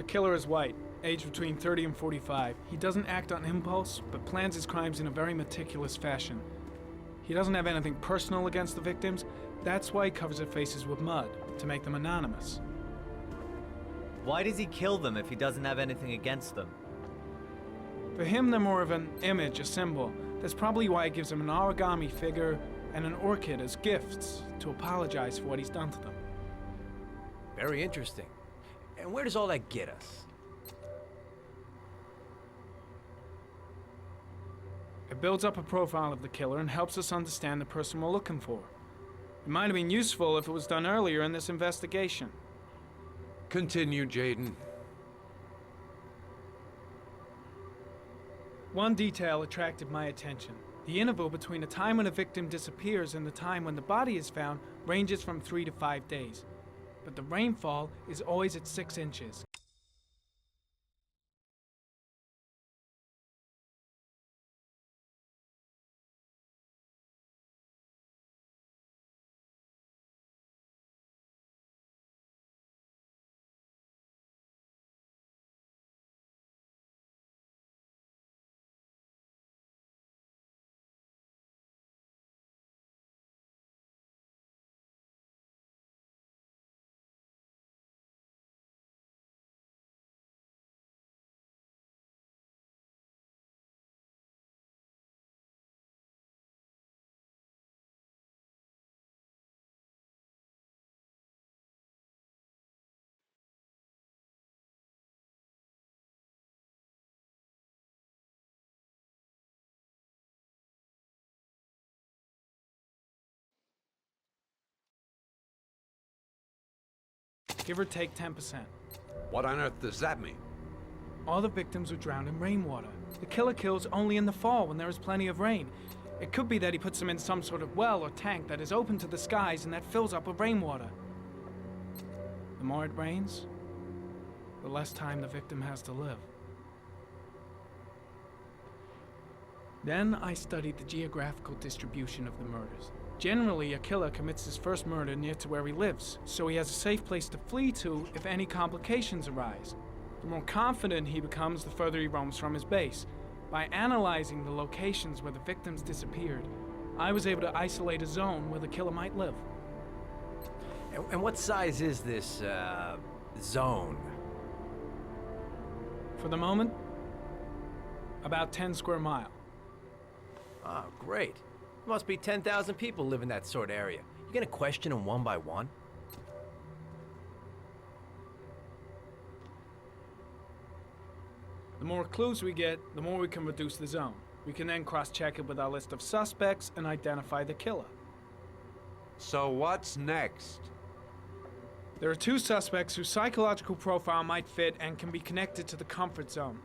killer is white, aged between 30 and 45. He doesn't act on impulse, but plans his crimes in a very meticulous fashion. He doesn't have anything personal against the victims. That's why he covers their faces with mud, to make them anonymous. Why does he kill them if he doesn't have anything against them? For him, they're more of an image, a symbol. That's probably why he gives them an origami figure and an orchid as gifts to apologize for what he's done to them. Very interesting. And where does all that get us? It builds up a profile of the killer and helps us understand the person we're looking for. It might have been useful if it was done earlier in this investigation. Continue, Jaden. One detail attracted my attention. The interval between the time when a victim disappears and the time when the body is found ranges from 3 to 5 days. But the rainfall is always at 6 inches. Give or take 10%. What on earth does that mean? All the victims were drowned in rainwater. The killer kills only in the fall when there is plenty of rain. It could be that he puts them in some sort of well or tank that is open to the skies and that fills up with rainwater. The more it rains, the less time the victim has to live. Then I studied the geographical distribution of the murders. Generally, a killer commits his first murder near to where he lives, so he has a safe place to flee to if any complications arise. The more confident he becomes, the further he roams from his base. By analyzing the locations where the victims disappeared, I was able to isolate a zone where the killer might live. And what size is this, zone? For the moment, about 10 square miles. Oh, great. There must be 10,000 people live in that sort of area. You gonna question them one by one? The more clues we get, the more we can reduce the zone. We can then cross-check it with our list of suspects and identify the killer. So what's next? There are 2 suspects whose psychological profile might fit and can be connected to the comfort zone.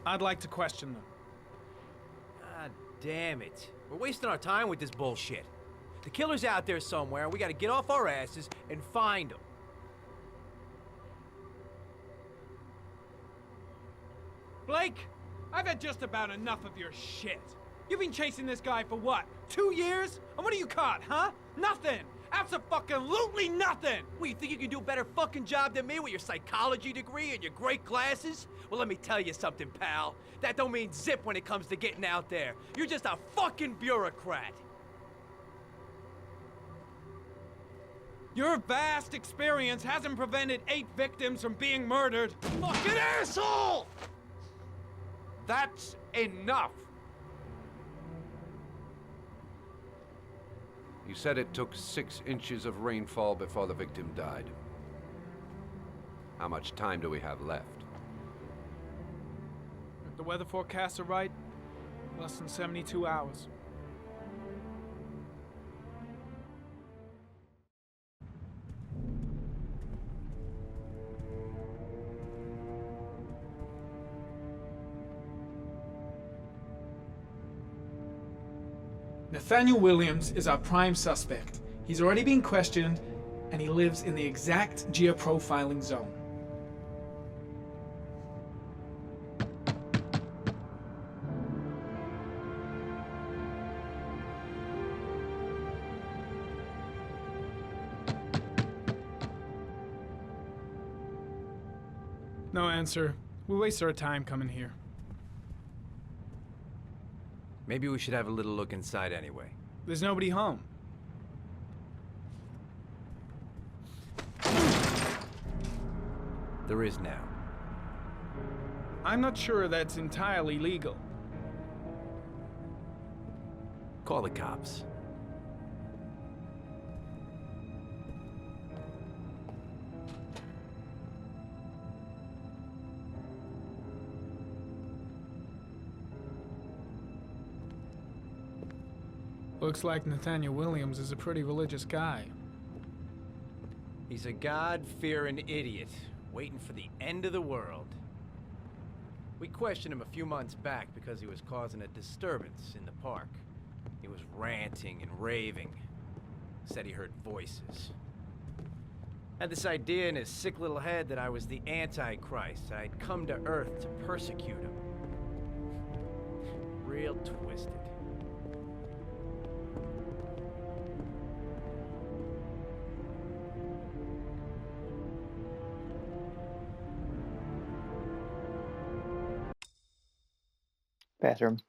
I'd like to question them. God damn it. We're wasting our time with this bullshit. The killer's out there somewhere, and we gotta get off our asses and find him. Blake, I've had just about enough of your shit. You've been chasing this guy for what, 2 years? And what are you caught, huh? Nothing! Abso-fucking-lutely nothing! What, you think you can do a better fucking job than me with your psychology degree and your great glasses? Well, let me tell you something, pal. That don't mean zip when it comes to getting out there. You're just a fucking bureaucrat. Your vast experience hasn't prevented 8 victims from being murdered. Fucking asshole! That's enough! You said it took 6 inches of rainfall before the victim died. How much time do we have left? If the weather forecasts are right, less than 72 hours. Nathaniel Williams is our prime suspect. He's already been questioned, and he lives in the exact geoprofiling zone. No answer. We waste our time coming here. Maybe we should have a little look inside anyway. There's nobody home. There is now. I'm not sure that's entirely legal. Call the cops. Looks like Nathaniel Williams is a pretty religious guy. He's a God-fearing idiot, waiting for the end of the world. We questioned him a few months back because he was causing a disturbance in the park. He was ranting and raving. Said he heard voices. Had this idea in his sick little head that I was the Antichrist. I'd come to Earth to persecute him. Real twisted. Bathroom.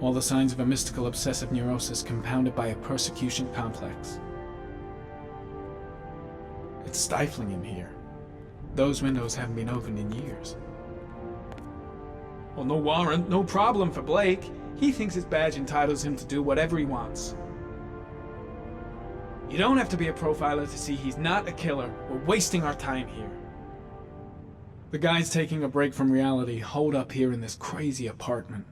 All the signs of a mystical obsessive neurosis compounded by a persecution complex. It's stifling in here. Those windows haven't been opened in years. Well, no warrant, no problem for Blake. He thinks his badge entitles him to do whatever he wants. You don't have to be a profiler to see he's not a killer. We're wasting our time here. The guy's taking a break from reality, holed up here in this crazy apartment.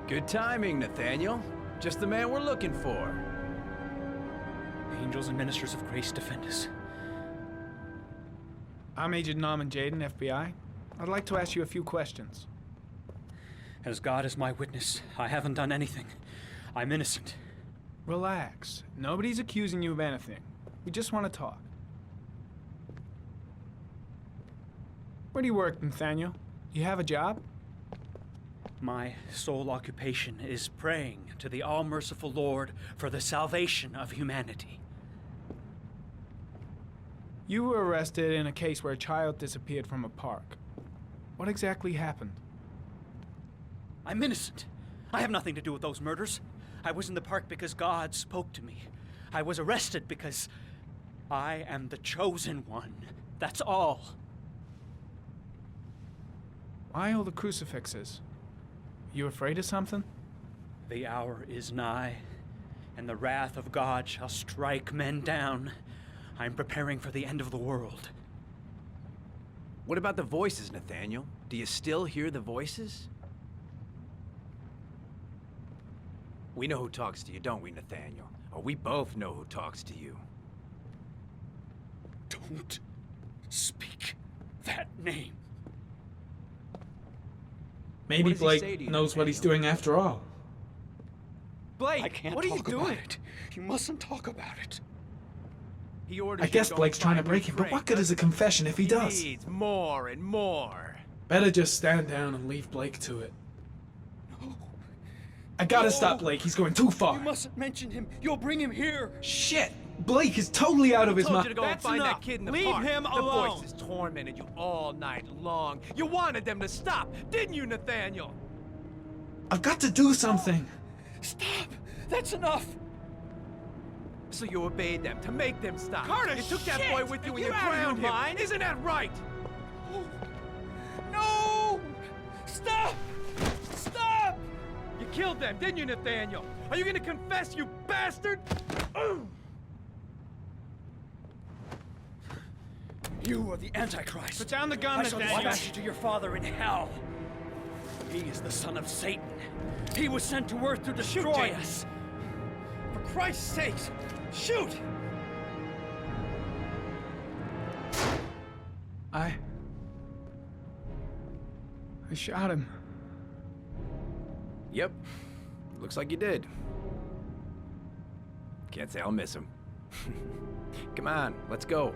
Good timing, Nathaniel. Just the man we're looking for. Angels and ministers of grace defend us. I'm Agent Norman Jaden, FBI. I'd like to ask you a few questions. As God is my witness, I haven't done anything. I'm innocent. Relax. Nobody's accusing you of anything. We just want to talk. Where do you work, Nathaniel? You have a job? My sole occupation is praying to the all-merciful Lord for the salvation of humanity. You were arrested in a case where a child disappeared from a park. What exactly happened? I'm innocent. I have nothing to do with those murders. I was in the park because God spoke to me. I was arrested because I am the chosen one. That's all. Why all the crucifixes? You afraid of something? The hour is nigh, and the wrath of God shall strike men down. I'm preparing for the end of the world. What about the voices, Nathaniel? Do you still hear the voices? We know who talks to you, don't we, Nathaniel? Or we both know who talks to you. Don't speak that name. Maybe What does he say Blake to you, knows what he's Nathaniel? doing after all. Blake, I can't what are you talk doing? about it. You mustn't talk about it. He orders I you guess go Blake's and trying to find break new him, but what good is a confession if he does? needs more and more. Better just stand down and leave Blake to it. No. I gotta No. stop Blake, he's going too far. You mustn't mention him. You'll bring him here. Shit! Blake is totally out of his Told mind. you to go and That's find enough. that kid in the Leave park. him The alone. voices tormented you all night long. You wanted them to stop, didn't you, Nathaniel? I've got to do something. Stop. That's enough. So you obeyed them to make them stop. Carter, you took that shit! boy with you Are and you you out of your drowned him. mind? Isn't that right? No! Stop! Stop! You killed them, didn't you, Nathaniel? Are you gonna confess, you bastard? You are the Antichrist. Put down the gun, I shall Nathaniel. dispatch you to your father in hell. He is the son of Satan. He was sent to earth to destroy us. For Christ's sake, shoot! I shot him. Yep, looks like you did. Can't say I'll miss him. Come on, let's go.